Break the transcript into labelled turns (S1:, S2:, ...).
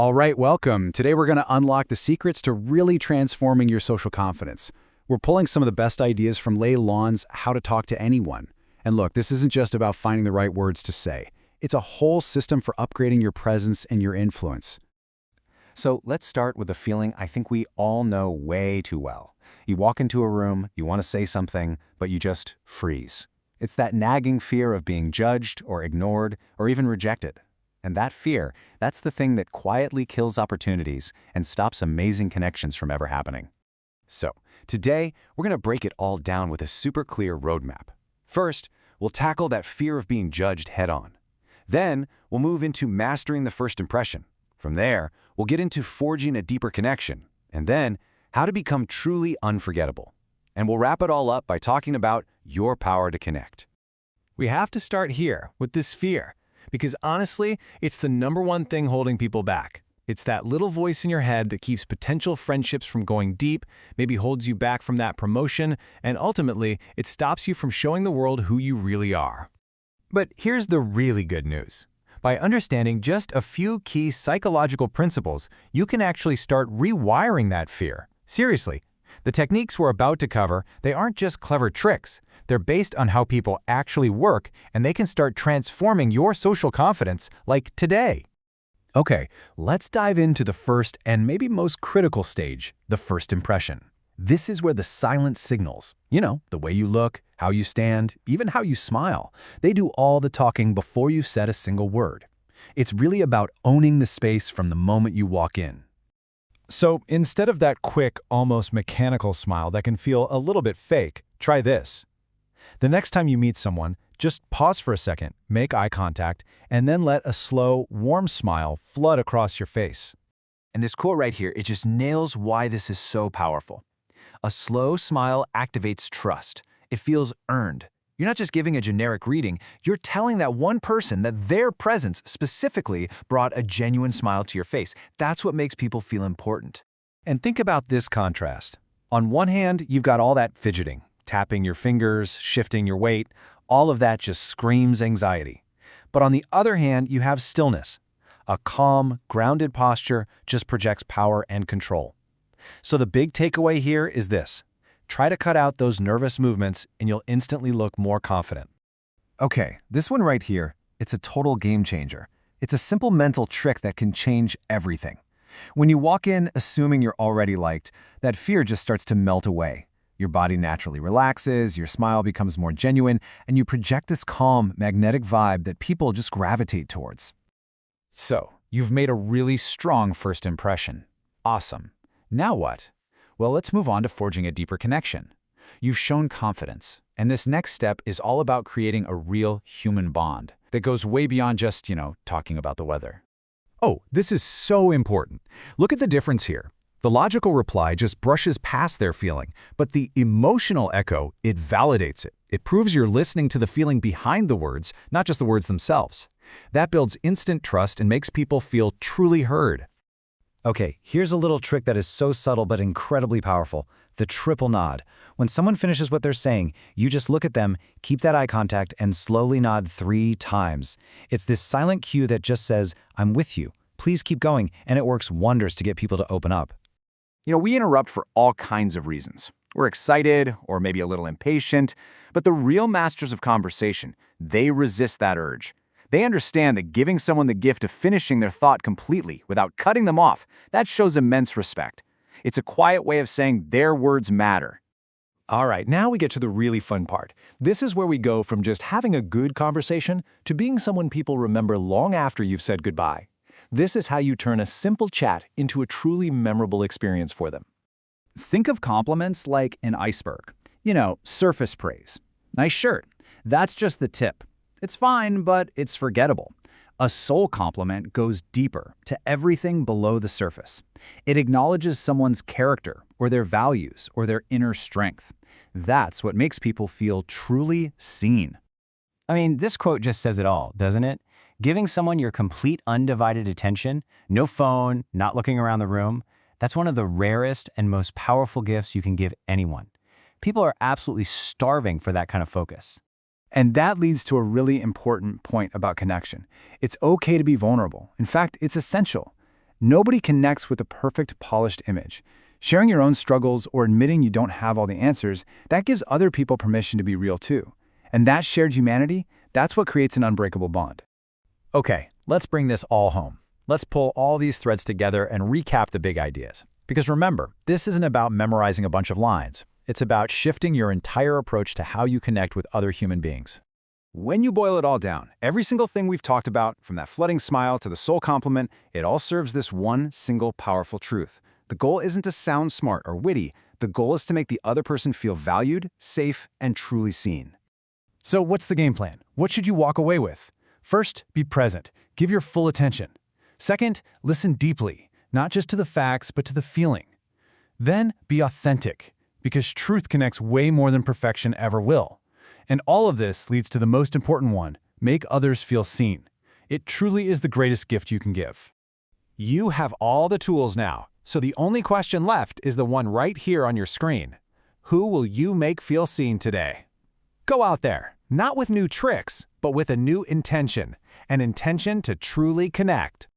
S1: All right, welcome. Today we're going to unlock the secrets to really transforming your social confidence. We're pulling some of the best ideas from Lay Lon's How to Talk to Anyone. And look, this isn't just about finding the right words to say. It's a whole system for upgrading your presence and your influence.
S2: So let's start with a feeling I think we all know way too well. You walk into a room, you want to say something, but you just freeze. It's that nagging fear of being judged or ignored or even rejected. And that fear, that's the thing that quietly kills opportunities and stops amazing connections from ever happening. So, today, we're going to break it all down with a super clear roadmap. First, we'll tackle that fear of being judged head-on. Then, we'll move into mastering the first impression. From there, we'll get into forging a deeper connection. And then, how to become truly unforgettable. And we'll wrap it all up by talking about your power to connect.
S3: We have to start here with this fear. Because honestly, it's the #1 thing holding people back. It's that little voice in your head that keeps potential friendships from going deep, maybe holds you back from that promotion, and ultimately, it stops you from showing the world who you really are. But here's the really good news. By understanding just a few key psychological principles, you can actually start rewiring that fear. Seriously. The techniques we're about to cover, they aren't just clever tricks. They're based on how people actually work, and they can start transforming your social confidence like today. Okay, let's dive into the first and maybe most critical stage, the first impression. This is where the silent signals, the way you look, how you stand, even how you smile, they do all the talking before you said a single word. It's really about owning the space from the moment you walk in. So instead of that quick, almost mechanical smile that can feel a little bit fake, try this. The next time you meet someone, just pause for a second, make eye contact, and then let a slow, warm smile flood across your face.
S2: And this quote right here, it just nails why this is so powerful. A slow smile activates trust. It feels earned. You're not just giving a generic reading, you're telling that one person that their presence specifically brought a genuine smile to your face. That's what makes people feel important.
S3: And think about this contrast. On one hand, you've got all that fidgeting, tapping your fingers, shifting your weight, all of that just screams anxiety. But on the other hand, you have stillness. A calm, grounded posture just projects power and control. So the big takeaway here is this. Try to cut out those nervous movements and you'll instantly look more confident.
S4: Okay, this one right here, it's a total game changer. It's a simple mental trick that can change everything. When you walk in assuming you're already liked, that fear just starts to melt away. Your body naturally relaxes, your smile becomes more genuine, and you project this calm, magnetic vibe that people just gravitate towards.
S1: So, you've made a really strong first impression. Awesome. Now what? Well, let's move on to forging a deeper connection. You've shown confidence, and this next step is all about creating a real human bond that goes way beyond just, talking about the weather.
S3: Oh, this is so important. Look at the difference here. The logical reply just brushes past their feeling, but the emotional echo, it validates it. It proves you're listening to the feeling behind the words, not just the words themselves. That builds instant trust and makes people feel truly heard.
S4: Okay, here's a little trick that is so subtle but incredibly powerful, the triple nod. When someone finishes what they're saying, you just look at them, keep that eye contact, and slowly nod 3 times. It's this silent cue that just says, "I'm with you. Please keep going," and it works wonders to get people to open up.
S2: We interrupt for all kinds of reasons. We're excited or maybe a little impatient, but the real masters of conversation, they resist that urge. They understand that giving someone the gift of finishing their thought completely without cutting them off, that shows immense respect. It's a quiet way of saying their words matter.
S3: All right, now we get to the really fun part. This is where we go from just having a good conversation to being someone people remember long after you've said goodbye. This is how you turn a simple chat into a truly memorable experience for them.
S1: Think of compliments like an iceberg. Surface praise. Nice shirt. That's just the tip. It's fine, but it's forgettable. A soul compliment goes deeper to everything below the surface. It acknowledges someone's character or their values or their inner strength. That's what makes people feel truly seen.
S5: I mean, this quote just says it all, doesn't it? Giving someone your complete undivided attention, no phone, not looking around the room, that's one of the rarest and most powerful gifts you can give anyone. People are absolutely starving for that kind of focus.
S4: And that leads to a really important point about connection. It's okay to be vulnerable. In fact, it's essential.
S1: Nobody connects with a perfect, polished image. Sharing your own struggles or admitting you don't have all the answers, that gives other people permission to be real too. And that shared humanity, that's what creates an unbreakable bond.
S3: Okay, let's bring this all home. Let's pull all these threads together and recap the big ideas. Because remember, this isn't about memorizing a bunch of lines. It's about shifting your entire approach to how you connect with other human beings.
S2: When you boil it all down, every single thing we've talked about, from that flooding smile to the soul compliment, it all serves this one single powerful truth. The goal isn't to sound smart or witty. The goal is to make the other person feel valued, safe, and truly seen.
S3: So what's the game plan? What should you walk away with? First, be present. Give your full attention. Second, listen deeply, not just to the facts, but to the feeling. Then, be authentic, because truth connects way more than perfection ever will. And all of this leads to the most important one: make others feel seen. It truly is the greatest gift you can give. You have all the tools now, so the only question left is the one right here on your screen. Who will you make feel seen today? Go out there, not with new tricks, but with a new intention, an intention to truly connect.